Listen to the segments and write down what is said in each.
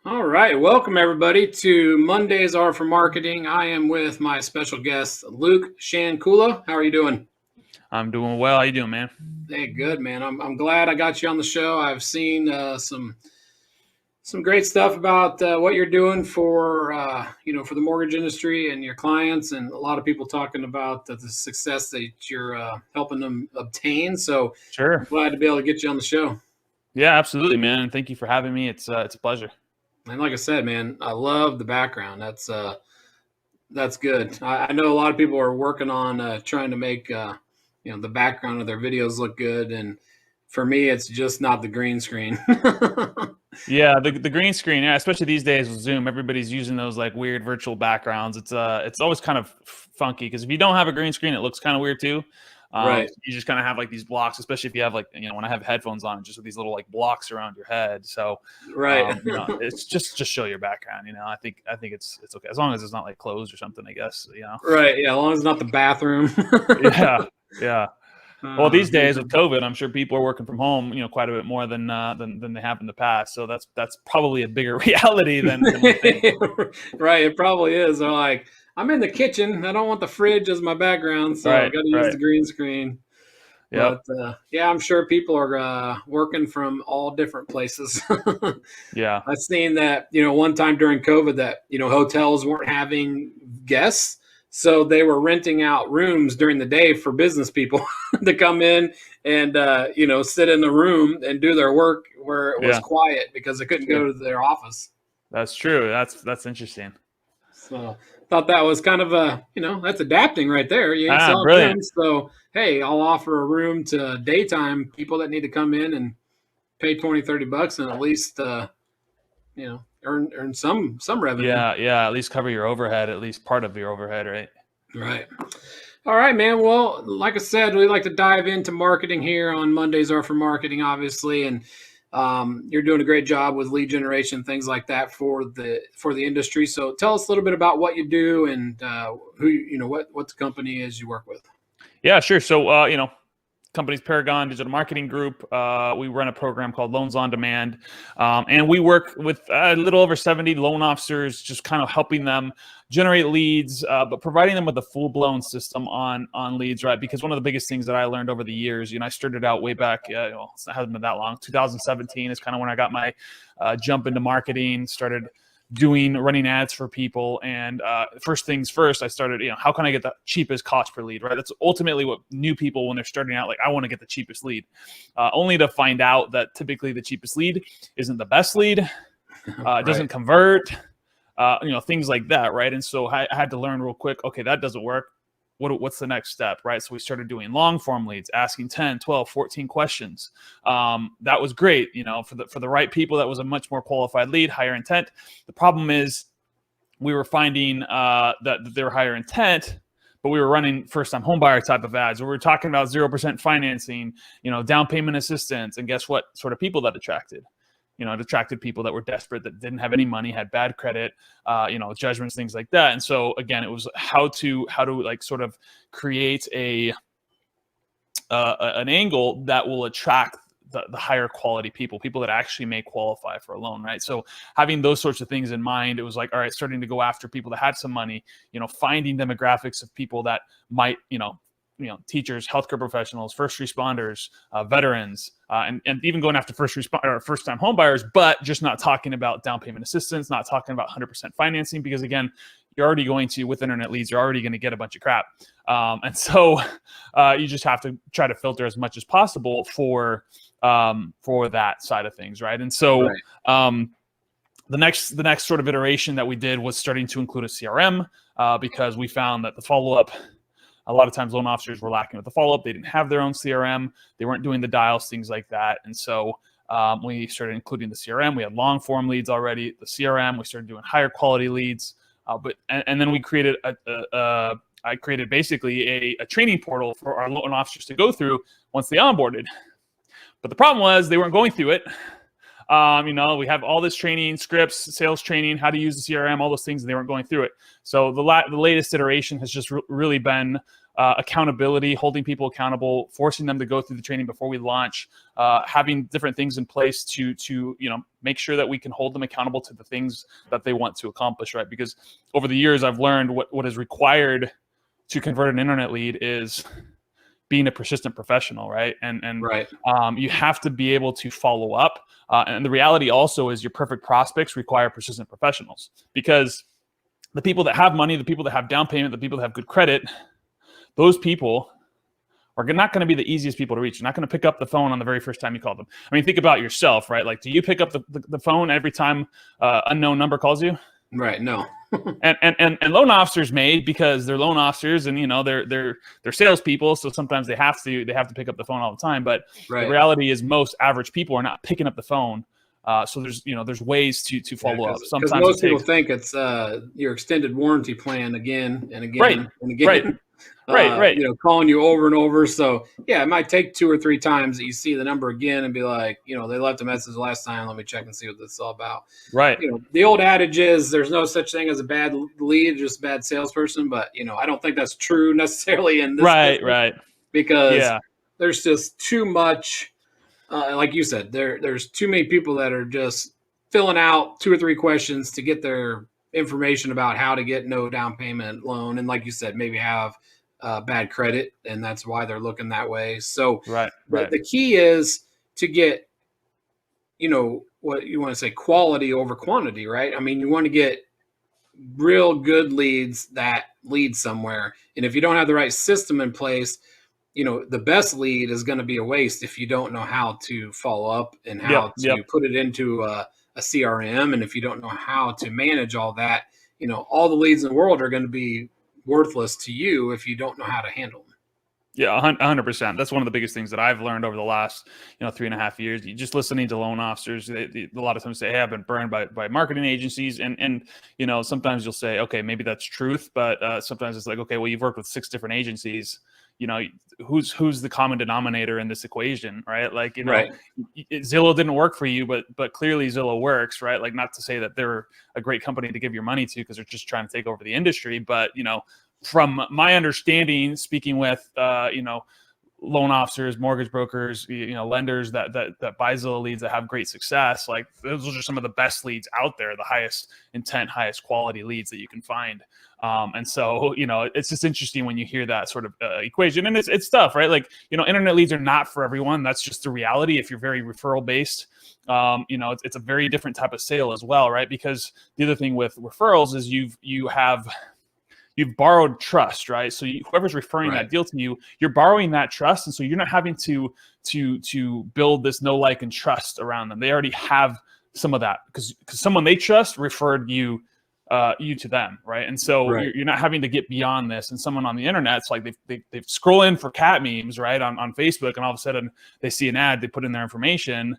All right, welcome everybody to Mondays Are for Marketing. I am with my special guest, Luke Shankula. How are you doing? I'm doing well. How you doing, man? Hey, good man. I'm glad I got you on the show. I've seen some great stuff about what you're doing for for the mortgage industry and your clients, and a lot of people talking about the success that you're helping them obtain. So I'm Sure. glad to be able to get you on the show. Yeah, absolutely, man. And thank you for having me. It's a pleasure. And like I said, man, I love the background. That's good. I know a lot of people are working on trying to make the background of their videos look good, and for me, it's just not the green screen. Yeah, the green screen, yeah, especially these days with Zoom, everybody's using those like weird virtual backgrounds. It's always kind of funky because if you don't have a green screen, it looks kind of weird too. Right, You just kind of have like these blocks, especially if you have like when I have headphones on, just with these little like blocks around your head. So, right, it's just show your background. I think it's okay as long as it's not like closed or something. I guess. right. Yeah, as long as it's not the bathroom. Yeah, yeah. Well, these Yeah. days with COVID, I'm sure people are working from home, quite a bit more than they have in the past. So that's probably a bigger reality than we think. Right, it probably is. They're like, I'm in the kitchen. I don't want the fridge as my background, so I've Right, got to use right. the green screen. Yep. But yeah, I'm sure people are working from all different places. Yeah. I've seen that, one time during COVID that, hotels weren't having guests. So they were renting out rooms during the day for business people to come in and, sit in the room and do their work where it was Yeah. quiet because they couldn't Sure. go to their office. That's true. That's interesting. So thought that was kind of that's adapting right there. You ain't selling Brilliant. rooms. So, hey, I'll offer a room to daytime people that need to come in and pay 20, $30 and at least, earn some revenue. Yeah, yeah. At least cover your overhead, at least part of your overhead, right? Right. All right, man. Well, like I said, we like to dive into marketing here on Mondays Are for Marketing, obviously, and you're doing a great job with lead generation, things like that for the industry. So, tell us a little bit about what you do and what the company is you work with. Yeah, sure. So, company's Paragon Digital Marketing Group. We run a program called Loans on Demand, and we work with a little over 70 loan officers, just kind of helping them generate leads, but providing them with a full-blown system on leads, right? Because one of the biggest things that I learned over the years, I started out way back, it hasn't been that long. 2017 is kind of when I got my jump into marketing, started running ads for people. And first things first, I started, how can I get the cheapest cost per lead, right? That's ultimately what new people, when they're starting out, like, I want to get the cheapest lead, only to find out that typically the cheapest lead isn't the best lead. It doesn't convert, things like that, right? And so I had to learn real quick, okay, that doesn't work. What's the next step, right? So we started doing long form leads, asking 10, 12, 14 questions. That was great, for the right people. That was a much more qualified lead, higher intent. The problem is we were finding that they were higher intent, but we were running first-time homebuyer type of ads. We were talking about 0% financing, down payment assistance, and guess what sort of people that attracted? It attracted people that were desperate, that didn't have any money, had bad credit, judgments, things like that. And so again, it was how to like sort of create an angle that will attract the higher quality people that actually may qualify for a loan, right? So having those sorts of things in mind, it was like, all right, starting to go after people that had some money, finding demographics of people that might, teachers, healthcare professionals, first responders, veterans, and even going after first-time home buyers, but just not talking about down payment assistance, not talking about 100% financing, because again, you're already going to, with internet leads, you're already going to get a bunch of crap. And so you just have to try to filter as much as possible for that side of things, right? And so the next sort of iteration that we did was starting to include a CRM, because we found that the follow-up, a lot of times loan officers were lacking with the follow-up. They didn't have their own CRM. They weren't doing the dials, things like that. And so we started including the CRM. We had long form leads already, the CRM. We started doing higher quality leads. And then we created I created basically a training portal for our loan officers to go through once they onboarded. But the problem was they weren't going through it. We have all this training, scripts, sales training, how to use the CRM, all those things, and they weren't going through it. So the latest iteration has just really been accountability, holding people accountable, forcing them to go through the training before we launch, having different things in place to make sure that we can hold them accountable to the things that they want to accomplish, right? Because over the years, I've learned what is required to convert an internet lead is being a persistent professional, right? And Right. You have to be able to follow up. And the reality also is your perfect prospects require persistent professionals, because the people that have money, the people that have down payment, the people that have good credit, those people are not going to be the easiest people to reach. You're not going to pick up the phone on the very first time you call them. I mean, think about yourself, right? Like, do you pick up the phone every time unknown number calls you? Right. No. and loan officers may, because they're loan officers and they're salespeople, so sometimes they have to pick up the phone all the time. But Right. the reality is most average people are not picking up the phone. So there's ways to follow up. Because most people think it's your extended warranty plan again and again Right. and again. Right. Right. Calling you over and over. So yeah, it might take 2 or 3 times that you see the number again and be like, they left a message last time. Let me check and see what this is all about. Right. The old adage is there's no such thing as a bad lead, just a bad salesperson. But I don't think that's true necessarily in this business, Right. because there's just too much. Like you said, there's too many people that are just filling out 2 or 3 questions to get their information about how to get no down payment loan, and like you said, maybe have bad credit, and that's why they're looking that way. So the key is to get what you want to say, quality over quantity, right? I mean, you want to get real good leads that lead somewhere, and if you don't have the right system in place, the best lead is going to be a waste if you don't know how to follow up and how to put it into a CRM. And if you don't know how to manage all that, all the leads in the world are going to be worthless to you if you don't know how to handle them. Yeah, 100%. That's one of the biggest things that I've learned over the last 3.5 years. You just listening to loan officers, they a lot of times say, "Hey, I've been burned by marketing agencies," and sometimes you'll say, "Okay, maybe that's truth," but sometimes it's like, "Okay, well, you've worked with 6 different agencies. Who's the common denominator in this equation, right? Like, Right. Zillow didn't work for you, but clearly Zillow works, right? Like, not to say that they're a great company to give your money to because they're just trying to take over the industry, but from my understanding, speaking with loan officers, mortgage brokers, lenders that buy Zillow leads that have great success, like those are some of the best leads out there, the highest intent, highest quality leads that you can find. And so, it's just interesting when you hear that sort of equation, and it's tough, right? Like, internet leads are not for everyone. That's just the reality. If you're very referral based, it's a very different type of sale as well, right? Because the other thing with referrals is you've borrowed trust, right? So whoever's referring that deal to you, you're borrowing that trust, and so you're not having to build this know, like, and trust around them. They already have some of that because someone they trust referred you to them, right? And so you're not having to get beyond this. And someone on the internet, it's like they scroll in for cat memes, right, on Facebook, and all of a sudden they see an ad, they put in their information,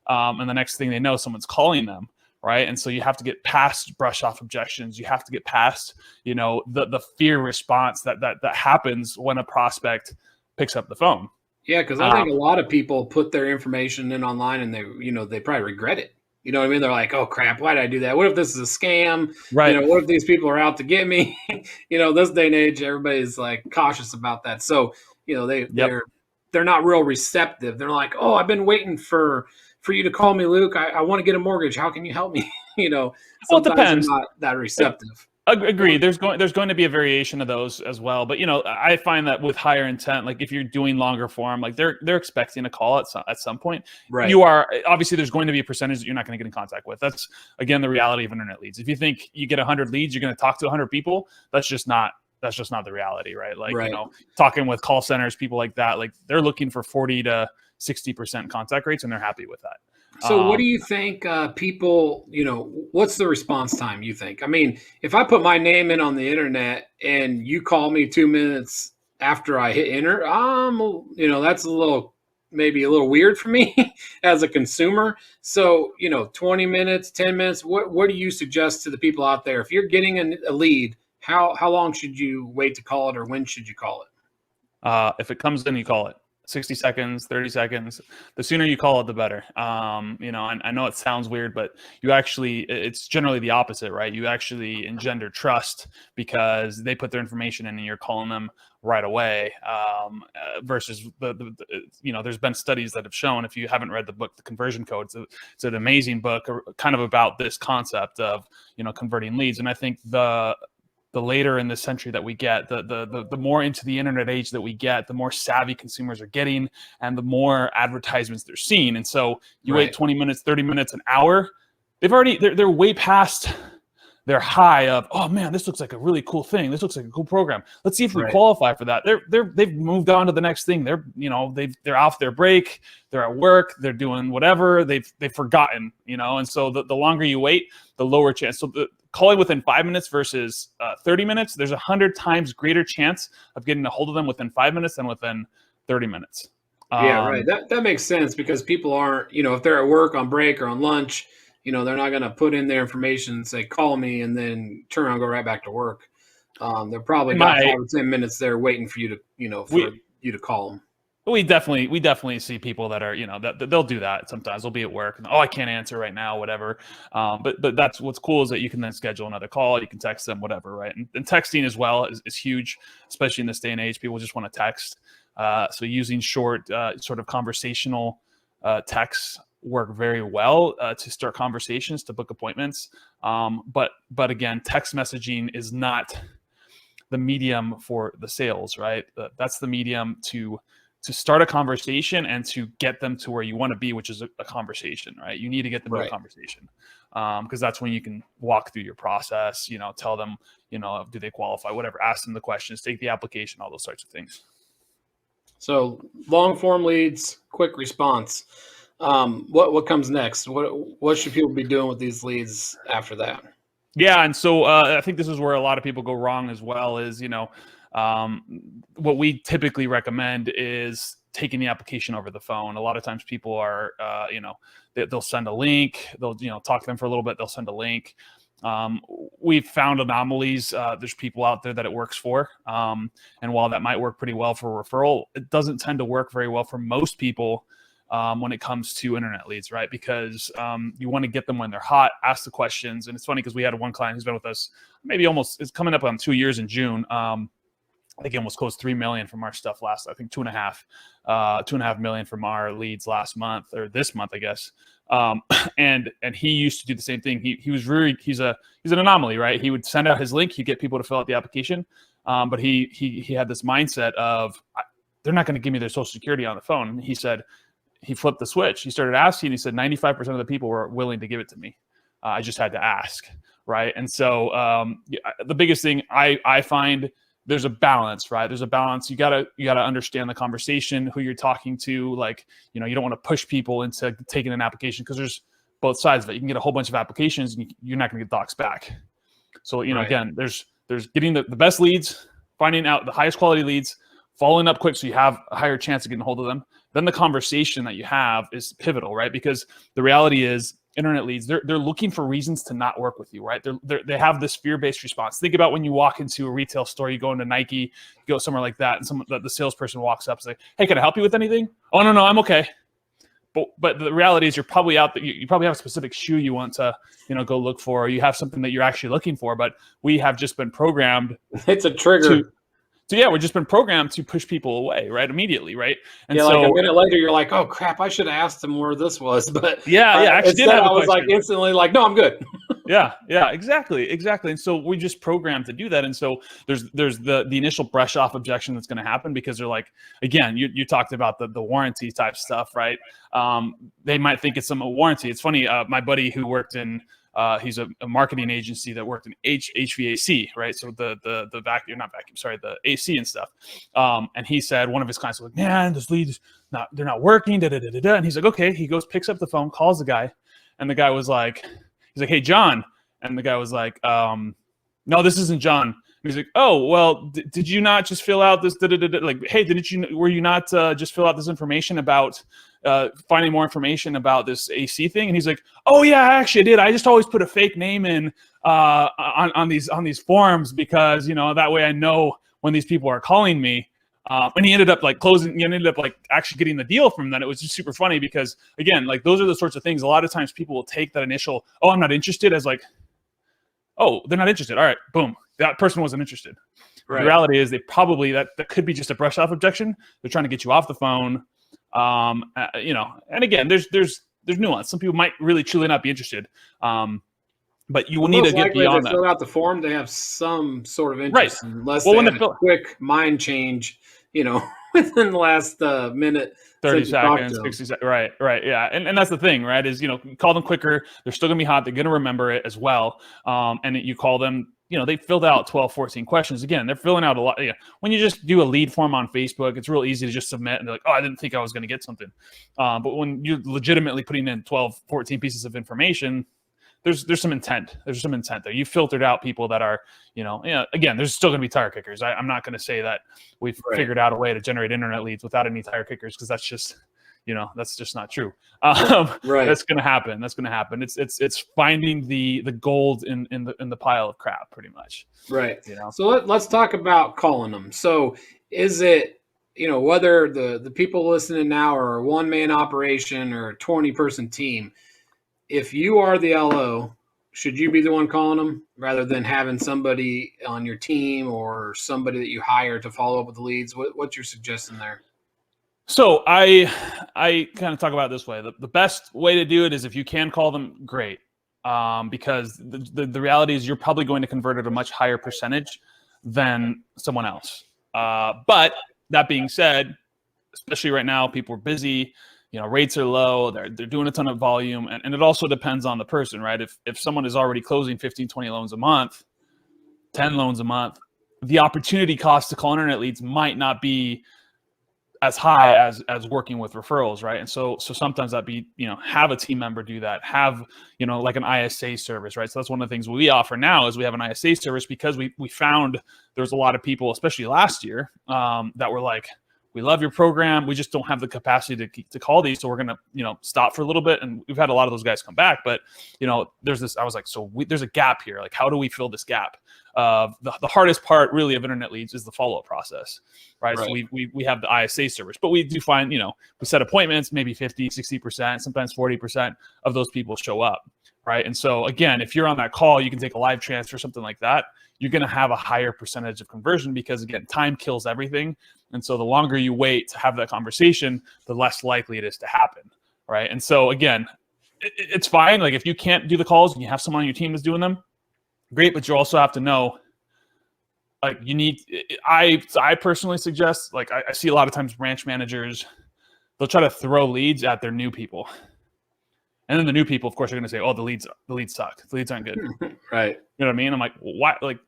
and the next thing they know, someone's calling them. Right. And so you have to get past brush off objections. You have to get past, the fear response that happens when a prospect picks up the phone. Yeah. Cause I think a lot of people put their information in online and they probably regret it. You know what I mean? They're like, oh crap, why did I do that? What if this is a scam? Right. What if these people are out to get me? This day and age, everybody's like cautious about that. So, they're not real receptive. They're like, oh, I've been waiting for you to call me, Luke. I want to get a mortgage. How can you help me? Well, it depends. They're not that receptive. Agree. There's going to be a variation of those as well. But I find that with higher intent, like if you're doing longer form, like they're expecting a call at some point. Right. You are obviously there's going to be a percentage that you're not going to get in contact with. That's again the reality of internet leads. If you think you get 100 leads, you're going to talk to 100 people. That's just not the reality, right? Like talking with call centers, people like that, like they're looking for 40 to 60% contact rates, and they're happy with that. So what do you think people, what's the response time you think? I mean, if I put my name in on the internet and you call me 2 minutes after I hit enter, that's maybe a little weird for me as a consumer. So, 20 minutes, 10 minutes, what do you suggest to the people out there? If you're getting a lead, how long should you wait to call it, or when should you call it? If it comes in, you call it. 60 seconds, 30 seconds. The sooner you call it, the better. I know it sounds weird, but it's generally the opposite, right? You actually engender trust because they put their information in and you're calling them right away. Versus there's been studies that have shown, if you haven't read the book, The Conversion Code, it's an amazing book kind of about this concept of, converting leads. And I think the later in this century that we get, the more into the internet age that we get, the more savvy consumers are getting and the more advertisements they're seeing. And so you wait 20 minutes, 30 minutes, an hour, they're way past their high of, oh man, this looks like a really cool thing. This looks like a cool program. Let's see if we qualify for that. They've moved on to the next thing. They're off their break. They're at work. They're doing whatever. They've forgotten, and so the longer you wait, the lower chance. So calling within 5 minutes versus 30 minutes, there's 100 times greater chance of getting a hold of them within 5 minutes than within 30 minutes. Yeah, right. That makes sense because people aren't, if they're at work on break or on lunch, they're not going to put in their information and say, call me, and then turn around and go right back to work. They're probably got 5 or 10 minutes there waiting for you to, you to call them. We definitely see people that are, that they'll do that sometimes. They'll be at work and, I can't answer right now, whatever. But that's what's cool is that you can then schedule another call. You can text them, whatever, right? And texting as well is huge, especially in this day and age. People just want to text. So using short sort of conversational texts work very well to start conversations, to book appointments. But again, text messaging is not the medium for the sales, right? That's the medium to start a conversation and to get them to where you want to be, which is a conversation, right? You need to get them to a conversation because that's when you can walk through your process, tell them, do they qualify, whatever, ask them the questions, take the application, all those sorts of things. So long form leads, quick response. What comes next? What should people be doing with these leads after that? Yeah, and so I think this is where a lot of people go wrong as well. Is what we typically recommend is taking the application over the phone. A lot of times people are they'll send a link. They'll talk to them for a little bit. They'll send a link. We've found anomalies. There's people out there that it works for. And while that might work pretty well for referral, it doesn't tend to work very well for most people when it comes to internet leads, right? Because you want to get them when they're hot, ask the questions. And it's funny because we had one client who's been with us it's coming up on 2 years in June. I think he almost closed 3 million from our stuff last, I think 2.5 million from our leads last month or this month, I guess. And he used to do the same thing. He's an anomaly, right? He would send out his link. He'd get people to fill out the application. But he had this mindset of they're not going to give me their social security on the phone. And he said, he flipped the switch. He started asking. He said 95% of the people were willing to give it to me. I just had to ask, right? And so the biggest thing I find, there's a balance, right? There's a balance. You gotta understand the conversation, who you're talking to. Like, you don't want to push people into taking an application because there's both sides of it. You can get a whole bunch of applications and you're not going to get docs back. So again, there's getting the best leads, finding out the highest quality leads, following up quick so you have a higher chance of getting a hold of them. Then the conversation that you have is pivotal, right? Because the reality is internet leads, they're looking for reasons to not work with you, right? They have this fear-based response. Think about when you walk into a retail store, you go into Nike, you go somewhere like that, and the salesperson walks up and says, hey, can I help you with anything? Oh, no, I'm okay. But the reality is you're probably out there, you probably have a specific shoe you want to, go look for, or you have something that you're actually looking for, but we have just been programmed. It's a trigger. We've just been programmed to push people away, right? Immediately, right? And so, like a minute later, you're like, "Oh crap! I should have asked him where this was." But actually, instead, I was like instantly like, "No, I'm good." yeah, exactly. And so we just programmed to do that. And so there's the initial brush off objection that's going to happen because they're like, again, you talked about the warranty type stuff, right? They might think it's a warranty. It's funny. My buddy who worked in he's a marketing agency that worked in HVAC, right? So the vacuum, not vacuum, sorry, the AC and stuff. And he said one of his clients was like, man, this lead's they're not working, And he's like, okay. He goes, picks up the phone, calls the guy, and the guy was like, he's like, hey, John. And the guy was like, no, this isn't John. And he's like, oh, well, did you not just fill out this? Like, hey, were you not just fill out this information about finding more information about this AC thing? And he's like, oh yeah, I actually did. I just always put a fake name in on these forms because that way I know when these people are calling me. And he ended up like closing, he ended up like actually getting the deal from that. It was just super funny because again, like those are the sorts of things. A lot of times people will take that initial, oh, I'm not interested, as like, oh, they're not interested. All right, boom. That person wasn't interested. Right. The reality is they probably, that could be just a brush off objection. They're trying to get you off the phone. You know, and again, there's nuance. Some people might really truly not be interested. But you will need to get beyond that. Fill out the form, they have some sort of interest, right? Unless they had a quick mind change, you know, within the last minute, 30 seconds, 60 seconds. Right. Yeah. And that's the thing, right? Is, you know, call them quicker. They're still gonna be hot. They're gonna remember it as well. And you call them, you know, they filled out 12, 14 questions. Again, they're filling out a lot. You know, when you just do a lead form on Facebook, it's real easy to just submit and they're like, oh, I didn't think I was going to get something. But when you're legitimately putting in 12, 14 pieces of information, there's some intent. There's some intent there. You filtered out people that are, you know, again, there's still going to be tire kickers. I'm not going to say that we've figured out a way to generate internet leads without any tire kickers, because that's just, you know, that's just not true. That's going to happen. That's going to happen. It's finding the gold in the pile of crap, pretty much. Right. You know. So let's talk about calling them. So is it, you know, whether the people listening now are a one-man operation or a 20-person team, if you are the LO, should you be the one calling them rather than having somebody on your team or somebody that you hire to follow up with the leads? What's your suggestion there? So I kind of talk about it this way. The best way to do it is if you can call them, great. Because the reality is you're probably going to convert at a much higher percentage than someone else. But that being said, especially right now, people are busy. You know, rates are low. They're doing a ton of volume, and it also depends on the person, right? If someone is already closing 15, 20 loans a month, 10 loans a month, the opportunity cost to call internet leads might not be as high as working with referrals, right? And so sometimes that'd be, you know, have a team member do that, have, you know, like an ISA service, right? So that's one of the things we offer now is we have an ISA service, because we found there's a lot of people, especially last year, that were like, we love your program, we just don't have the capacity to call these, so we're gonna, you know, stop for a little bit. And we've had a lot of those guys come back, but, you know, there's this, I was like, there's a gap here. Like, how do we fill this gap? The hardest part really of internet leads is the follow-up process, right? So we have the ISA service, but we do find, you know, we set appointments, maybe 50, 60%, sometimes 40% of those people show up, right? And so again, if you're on that call, you can take a live transfer, something like that, you're going to have a higher percentage of conversion, because again, time kills everything. And so the longer you wait to have that conversation, the less likely it is to happen, right? And so again, it's fine. Like if you can't do the calls and you have someone on your team that's doing them, great. But you also have to know, like, you need, I personally suggest, like I see a lot of times branch managers, they'll try to throw leads at their new people. And then the new people, of course, are going to say, oh, the leads suck. The leads aren't good. Right. You know what I mean? I'm like, why? Like,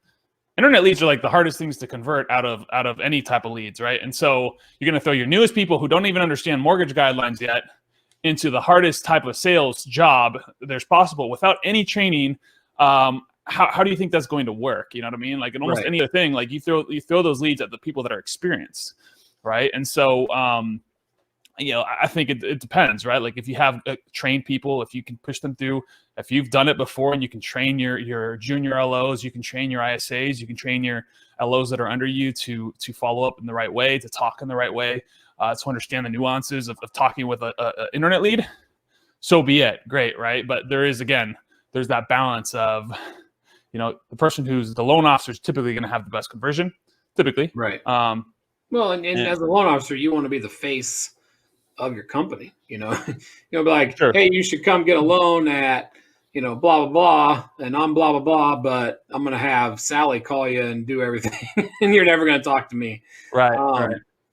internet leads are like the hardest things to convert out of any type of leads, right? And so you're going to throw your newest people who don't even understand mortgage guidelines yet into the hardest type of sales job there's possible without any training. How do you think that's going to work? You know what I mean? Like in almost any other thing, like you throw those leads at the people that are experienced, right? And so, you know, I think it depends, right? Like if you have trained people, if you can push them through, if you've done it before and you can train your junior LOs, you can train your ISAs, you can train your LOs that are under you to follow up in the right way, to talk in the right way, to understand the nuances of talking with an internet lead, so be it. Great, right? But there's that balance of, you know, the person who's the loan officer is typically going to have the best conversion, typically. Right. Well, and as a loan officer, you want to be the face of your company, you know, be like, hey, you should come get a loan at, you know, blah, blah, blah. And I'm blah, blah, blah, but I'm going to have Sally call you and do everything. And you're never going to talk to me. Right.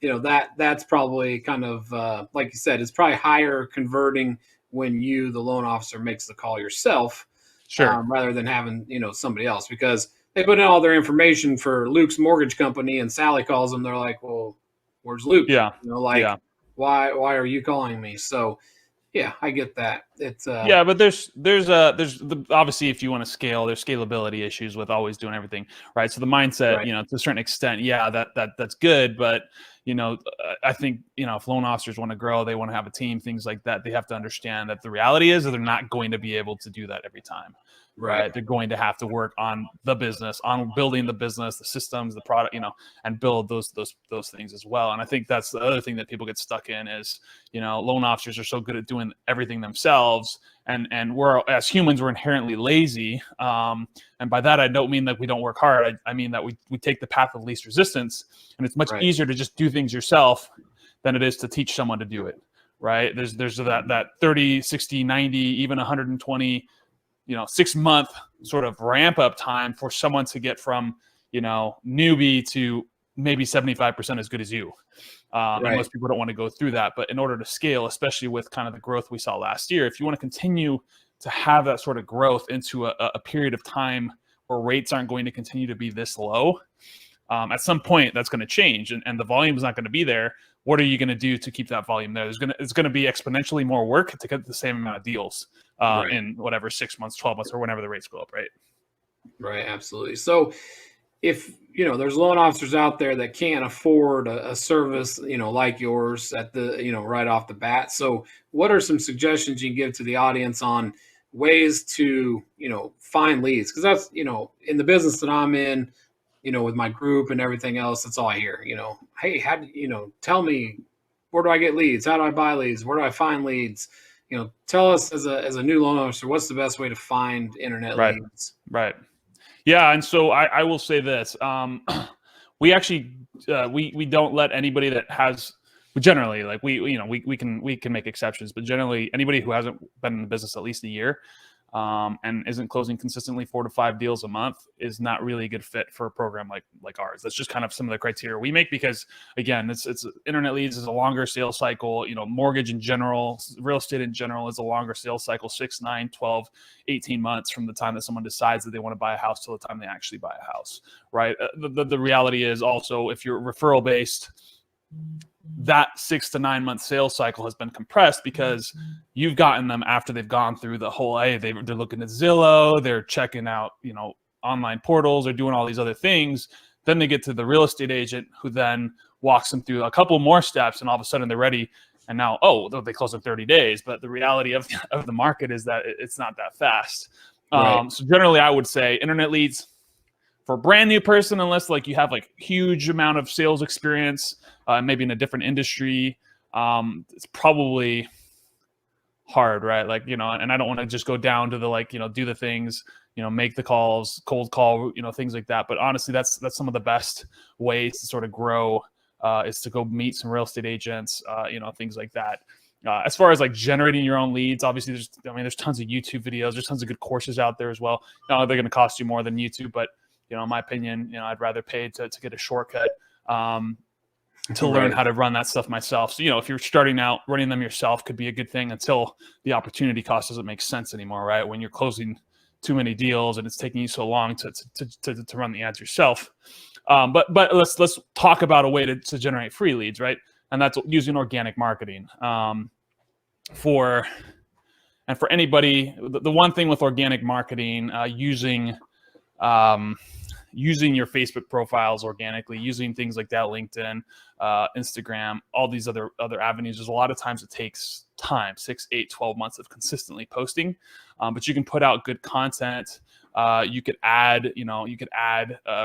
You know, that's probably kind of, like you said, it's probably higher converting when you, the loan officer, makes the call yourself. Rather than having, you know, somebody else, because they put in all their information for Luke's mortgage company and Sally calls them. They're like, well, where's Luke? Yeah. You know, like, why are you calling me? So, yeah, I get that. It's Yeah, but obviously, if you want to scale, there's scalability issues with always doing everything right. So the mindset, right, to a certain extent, yeah, that's good. But I think if loan officers want to grow, they want to have a team, things like that. They have to understand that the reality is that they're not going to be able to do that every time. right, Right, they're going to have to work on the business, on building the business, the systems, the product, and build those things as well. And I think that's the other thing that people get stuck in is, loan officers are so good at doing everything themselves, and we're, as humans, we're inherently lazy. And by that, I don't mean that we don't work hard. I mean that we take the path of least resistance, and it's much right, easier to just do things yourself than it is to teach someone to do it. Right, there's that 30, 60, 90, even 120 6-month sort of ramp up time for someone to get from newbie to maybe 75% as good as you. And right, most people don't want to go through that. But in order to scale, especially with kind of the growth we saw last year, if you want to continue to have that sort of growth into a period of time where rates aren't going to continue to be this low, at some point that's going to change, and the volume is not going to be there. What are you going to do to keep that volume there? It's going to be exponentially more work to get the same amount of deals right, in whatever 6 months, 12 months, or whenever the rates go up, right? right. Absolutely. So if there's loan officers out there that can't afford a service like yours at the right off the bat, so what are some suggestions you can give to the audience on ways to find leads? Because that's in the business that I'm in, with my group and everything else, that's all I hear. Hey, how do tell me, where do I get leads? How do I buy leads? Where do I find leads? Tell us as a new loan officer, what's the best way to find internet Right, leads? right. Yeah, and so I will say this: we actually we don't let anybody that has generally, like, we can make exceptions, but generally anybody who hasn't been in the business at least a year and isn't closing consistently 4 to 5 deals a month is not really a good fit for a program like ours. That's just kind of some of the criteria we make, because again, it's internet leads is a longer sales cycle. Mortgage in general, real estate in general is a longer sales cycle, 6, 9, 12, 18 months from the time that someone decides that they want to buy a house till the time they actually buy a house, right? The reality is also, if you're referral based, that 6 to 9 month sales cycle has been compressed because you've gotten them after they've gone through the whole, hey, they're looking at Zillow, they're checking out, online portals, they're doing all these other things. Then they get to the real estate agent, who then walks them through a couple more steps, and all of a sudden they're ready. And now, they close in 30 days. But the reality of the market is that it's not that fast. Right, So generally, I would say internet leads for a brand new person, unless like you have like huge amount of sales experience, maybe in a different industry, it's probably hard, right? Like, and I don't want to just go down to the do the things, make the calls, cold call, things like that. But honestly, that's some of the best ways to sort of grow, is to go meet some real estate agents, things like that. As far as like generating your own leads, obviously there's tons of YouTube videos, there's tons of good courses out there as well. They're going to cost you more than YouTube, but in my opinion, I'd rather pay to get a shortcut to learn how to run that stuff myself. So, if you're starting out, running them yourself could be a good thing until the opportunity cost doesn't make sense anymore, right? When you're closing too many deals and it's taking you so long to run the ads yourself. But let's talk about a way to generate free leads, right? And that's using organic marketing. For anybody, the one thing with organic marketing, using your Facebook profiles organically, using things like that, LinkedIn, Instagram, all these other avenues. There's a lot of times it takes time, 6, 8, 12 months of consistently posting, but you can put out good content. You could add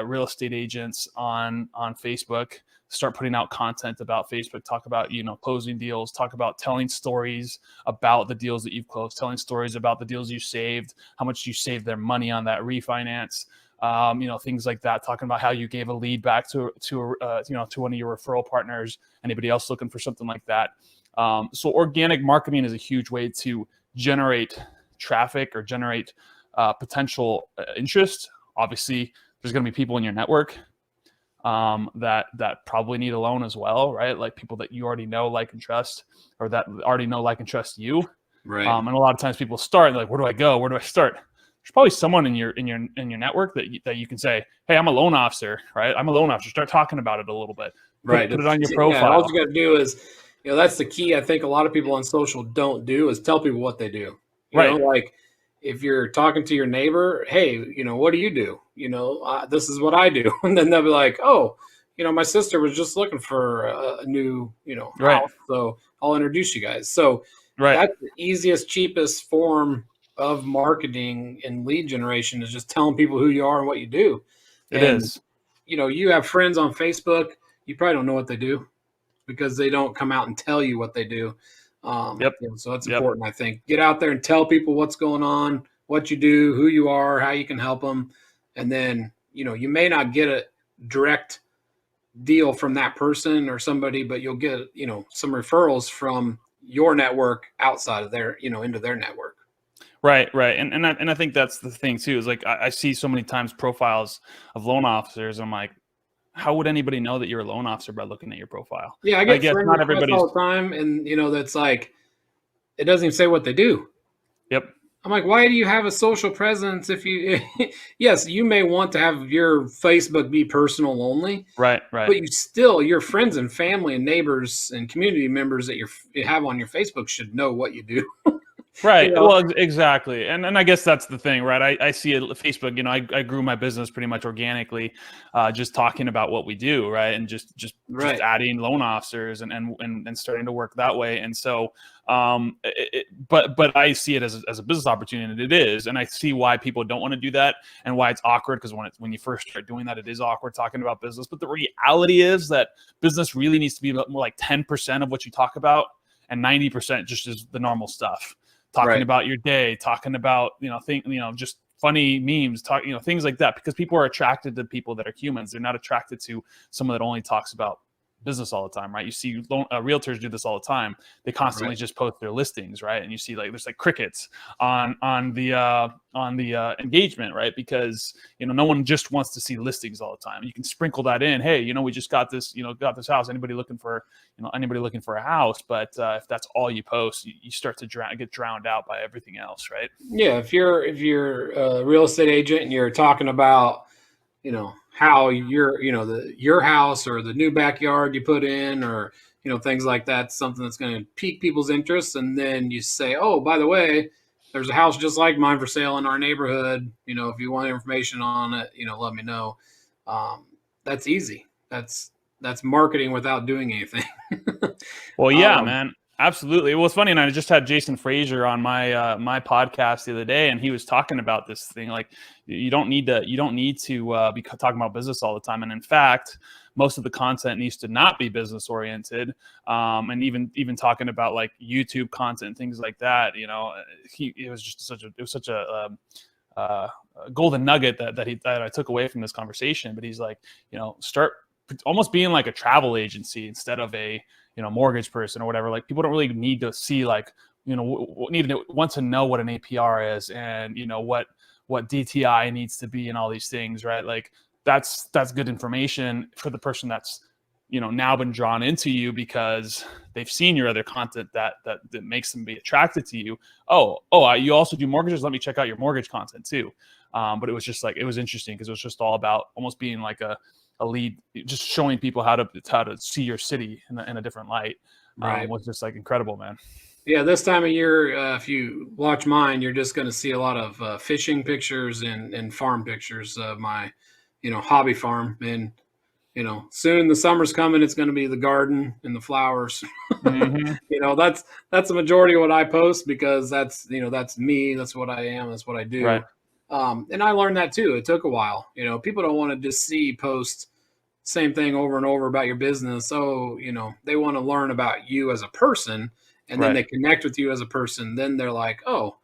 real estate agents on Facebook, start putting out content about Facebook, talk about, closing deals, talk about telling stories about the deals that you've closed, telling stories about the deals you saved, how much you saved their money on that refinance. Things like that, talking about how you gave a lead back to one of your referral partners, anybody else looking for something like that. So organic marketing is a huge way to generate traffic or generate potential interest. Obviously, there's going to be people in your network that probably need a loan as well, right? Like people that you already know, like, and trust, or that already know, like, and trust you. right, And a lot of times people start like, where do I go? Where do I start? There's probably someone in your network that you can say, hey, I'm a loan officer, right? I'm a loan officer. Start talking about it a little bit. right. Put it on your Yeah, profile. all you got to do is, that's the key. I think a lot of people on social don't do is tell people what they do. Right. Like if you're talking to your neighbor, hey, what do you do? This is what I do. And then they'll be like, oh, my sister was just looking for a new, Right. house. So I'll introduce you guys. So Right. that's the easiest, cheapest form of marketing and lead generation is just telling people who you are and what you do. It And, is. you have friends on Facebook, you probably don't know what they do because they don't come out and tell you what they do. Yep. So that's Yep. important, I think. Get out there and tell people what's going on, what you do, who you are, how you can help them. And then, you may not get a direct deal from that person or somebody, but you'll get, some referrals from your network outside of their, into their network. Right, right, and I think that's the thing too. Is like I see so many times profiles of loan officers. And I'm like, how would anybody know that you're a loan officer by looking at your profile? Yeah, I I get guess friend not requests everybody's. all the time, and that's like it doesn't even say what they do. Yep. I'm like, why do you have a social presence if you? Yes, you may want to have your Facebook be personal only, Right. Right. but your friends and family and neighbors and community members that you have on your Facebook should know what you do. you Right. know, Well, exactly. And I guess that's the thing, right? I see it Facebook, I grew my business pretty much organically, just talking about what we do, right? And just right, adding loan officers and starting to work that way. And so, but I see it as a business opportunity, and it is. And I see why people don't want to do that and why it's awkward, because when you first start doing that, it is awkward talking about business. But the reality is that business really needs to be more like 10% of what you talk about, and 90% just is the normal stuff. Talking right. about your day, talking about, just funny memes, things like that, because people are attracted to people that are humans. They're not attracted to someone that only talks about business all the time, right? You see realtors do this all the time. They constantly Right. just post their listings, right? And you see there's like crickets on the engagement, right? Because no one just wants to see listings all the time. You can sprinkle that in. Hey, we just got this house. Anybody looking for a house? But if that's all you post, you start to get drowned out by everything else, right? Yeah, if you're a real estate agent and you're talking about, how your house or the new backyard you put in, or things like that, something that's going to pique people's interest, and then you say, oh, by the way, there's a house just like mine for sale in our neighborhood. If you want information on it, let me know. That's easy. That's marketing without doing anything. Well, yeah, um, man. Absolutely. Well, it's funny, and I just had Jason Frazier on my podcast the other day, and he was talking about this thing. Like, you don't need to be talking about business all the time. And in fact, most of the content needs to not be business oriented. And even talking about like YouTube content and things like that. It was such a golden nugget that I took away from this conversation. But he's like, start almost being like a travel agency instead of a mortgage person or whatever. Like, people don't really need to see like, want to know what an APR is, and what DTI needs to be, and all these things, right? Like, that's good information for the person that's now been drawn into you because they've seen your other content that makes them be attracted to you. You also do mortgages? Let me check out your mortgage content too. But it was just like, it was interesting because it was just all about almost being like a lead, just showing people how to see your city in a different light. right. Was just like incredible, man. Yeah, this time of year, if you watch mine, you're just going to see a lot of fishing pictures and farm pictures of my, hobby farm. And soon the summer's coming. It's going to be the garden and the flowers. Mm-hmm. That's the majority of what I post, because that's that's me. That's what I am. That's what I do. Right. And I learned that too. It took a while. People don't want to just see post same thing over and over about your business. So, they want to learn about you as a person, and then Right. they connect with you as a person. Then they're like, oh,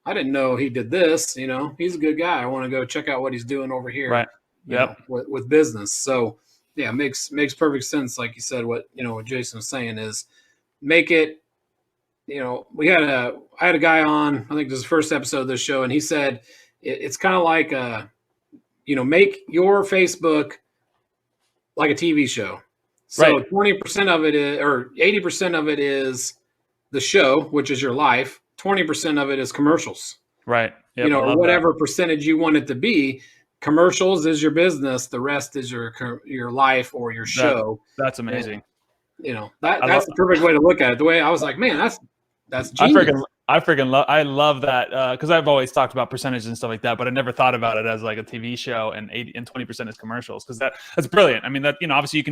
I didn't know he did this. He's a good guy. I want to go check out what he's doing over here, Right. Yep. with business. So yeah, makes perfect sense. Like you said, what Jason was saying is make it, I had a guy on, I think this is the first episode of this show, and he said, it's kind of like, make your Facebook like a TV show. So Right. 20% of it is, or 80% of it is the show, which is your life. 20% of it is commercials, Right. Yep. I or love that. whatever percentage you want it to be. Commercials is your business. The rest is your life or your show. That's amazing. And, I that's love. the perfect way to look at it. The way I was like, man, that's I genius. I love that because I've always talked about percentages and stuff like that, but I never thought about it as like a TV show and 20% is commercials, because that's brilliant. I mean, that, obviously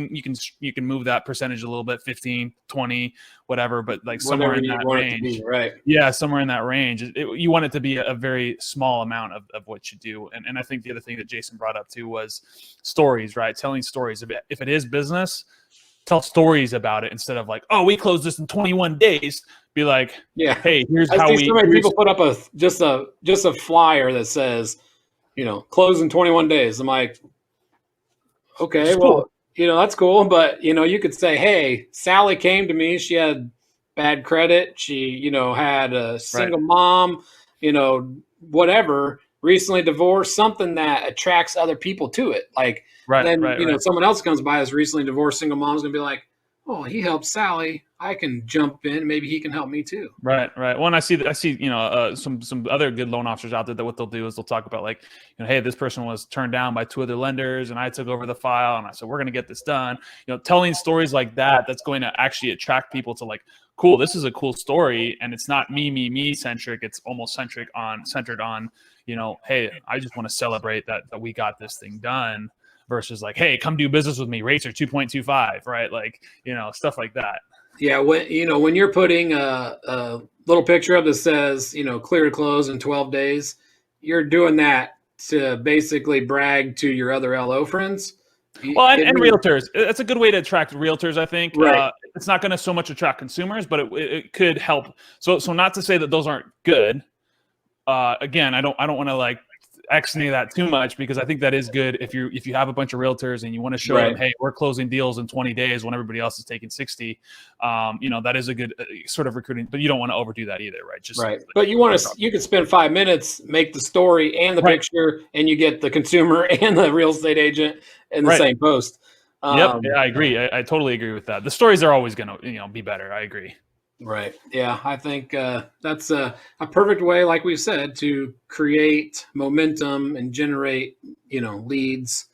you can move that percentage a little bit, 15, 20, whatever, but like somewhere Whatever in you that want it to range. be, right? Yeah, somewhere in that range. You want it to be a very small amount of what you do. And I think the other thing that Jason brought up too was stories, right? Telling stories. If it is business, tell stories about it instead of like, oh, we closed this in 21 days. Be like, Yeah. hey, here's I how see we. so many people put up just a flyer that says, close in 21 days. I'm like, Which okay, is cool. well, that's cool, but you could say, hey, Sally came to me. She had bad credit. She, had a Right. single mom, whatever, recently divorced, something that attracts other people to it. Like Right. then, Right. Right. someone else comes by as recently divorced single mom's gonna be like, oh, he helped Sally. I can jump in. Maybe he can help me too. Right, right. Well, and I see, some other good loan officers out there that what they'll do is they'll talk about like, hey, this person was turned down by 2 other lenders, and I took over the file, and I said we're going to get this done. Telling stories like that, that's going to actually attract people to like, cool, this is a cool story, and it's not me centric. It's almost centered on, hey, I just want to celebrate that we got this thing done, versus like, hey, come do business with me. Rates are 2.25, right? Like, stuff like that. Yeah, when you're putting a little picture up that says clear to close in 12 days, you're doing that to basically brag to your other LO friends. Well, and realtors. It's a good way to attract realtors, I think. Right. It's not going to so much attract consumers, but it could help. So not to say that those aren't good. Again, I don't want to like X-nay that too much, because I think that is good if you have a bunch of realtors and you want to show them, hey, we're closing deals in 20 days when everybody else is taking 60. That is a good sort of recruiting, but you don't want to overdo that either, right? Just right. But you could spend 5 minutes, make the story and the picture, and you get the consumer and the real estate agent in the same post. Yep. Yeah, I agree. I totally agree with that. The stories are always going to, be better. I agree. Right. Yeah, I think that's a perfect way, like we said, to create momentum and generate, leads,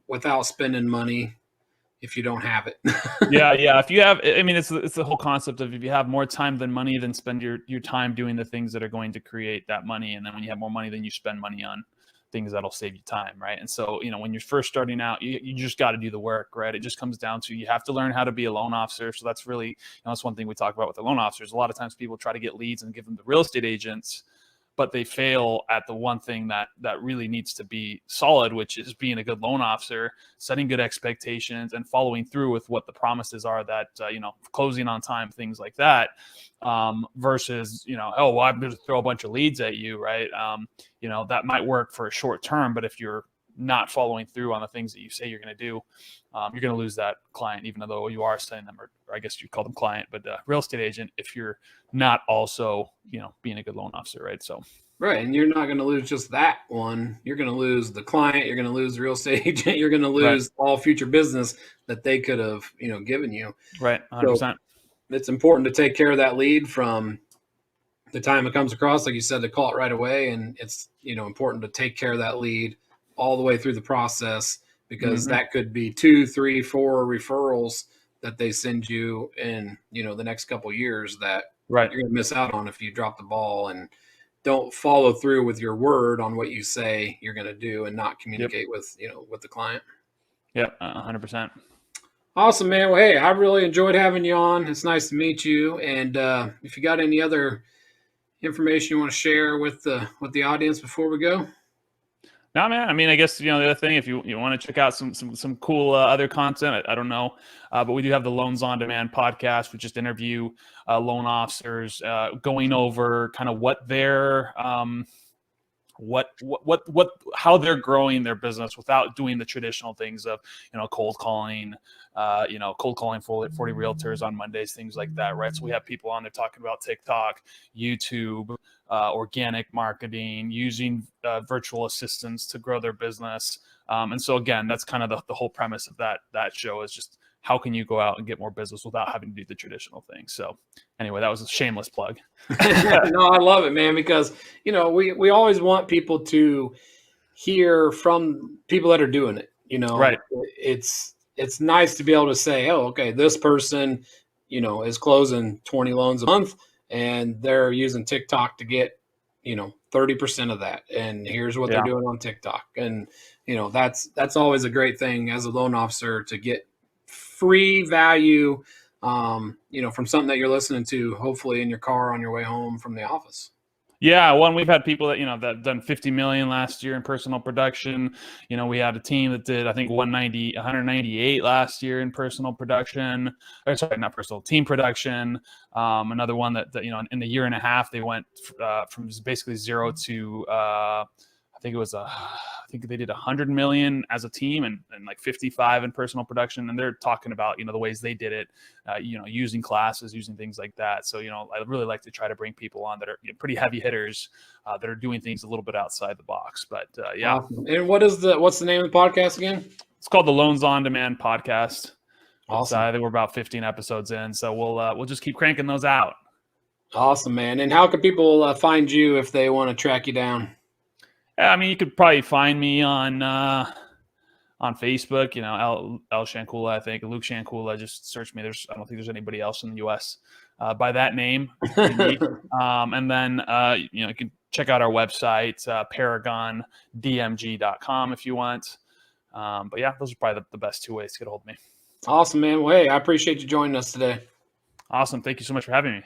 without spending money if you don't have it. Yeah. If you have, I mean, it's the whole concept of if you have more time than money, then spend your time doing the things that are going to create that money. And then when you have more money, then you spend money on things that'll save you time, right? And so, when you're first starting out, you just got to do the work, right? It just comes down to you have to learn how to be a loan officer. So that's really, that's one thing we talk about with the loan officers. A lot of times people try to get leads and give them to real estate agents, but they fail at the one thing that really needs to be solid, which is being a good loan officer, setting good expectations, and following through with what the promises are that, closing on time, things like that, versus, oh, well, I'm going to throw a bunch of leads at you, right? That might work for a short term, but if you're not following through on the things that you say you're going to do, you're going to lose that client, even though you are sending them, or I guess you call them client, but real estate agent, if you're not also, being a good loan officer, right? So. Right. And you're not going to lose just that one. You're going to lose the client. You're going to lose the real estate agent. You're going to lose all future business that they could have, given you. Right. 100%. So it's important to take care of that lead from the time it comes across, like you said, to call it right away. And it's, important to take care of that lead all the way through the process, because that could be 2, 3, 4 referrals that they send you in, the next couple of years that you're going to miss out on if you drop the ball and don't follow through with your word on what you say you're going to do and not communicate with, with the client. Yep. 100%. Awesome, man. Well, hey, I really enjoyed having you on. It's nice to meet you. And if you got any other information you want to share with the audience before we go? No, man. I mean, I guess, the other thing, if you want to check out some cool other content, I don't know, but we do have the Loans on Demand podcast. We just interview loan officers, going over kind of what their how they're growing their business without doing the traditional things of cold calling 40 realtors on Mondays, things like that, right? So we have people on there talking about TikTok, YouTube, organic marketing, using virtual assistants to grow their business, and so again, that's kind of the whole premise of that show, is just how can you go out and get more business without having to do the traditional thing. So anyway, that was a shameless plug. No, I love it, man, because, we always want people to hear from people that are doing it, Right. It's nice to be able to say, oh, okay, this person, is closing 20 loans a month and they're using TikTok to get 30% of that, and here's what they're doing on TikTok. And that's always a great thing as a loan officer, to get free value from something that you're listening to, hopefully in your car on your way home from the office. Yeah, we've had people that that done 50 million last year in personal production. We had a team that did, I think, 198 last year in personal production. Or sorry, not personal, team production. Another one that in the year and a half they went from basically zero to I think they did 100 million as a team and like 55 in personal production. And they're talking about, the ways they did it, using classes, using things like that. So, I really like to try to bring people on that are pretty heavy hitters that are doing things a little bit outside the box. But yeah. Awesome. And what's the name of the podcast again? It's called the Loans on Demand podcast. Awesome. I think we're about 15 episodes in. So we'll just keep cranking those out. Awesome, man. And how can people find you if they want to track you down? I mean, you could probably find me on Facebook, L Shankula, I think, Luke Shankula. Just search me. I don't think there's anybody else in the U.S. By that name. And then, you can check out our website, paragondmg.com if you want. But yeah, those are probably the best two ways to get a hold of me. Awesome, man. Well, hey, I appreciate you joining us today. Awesome. Thank you so much for having me.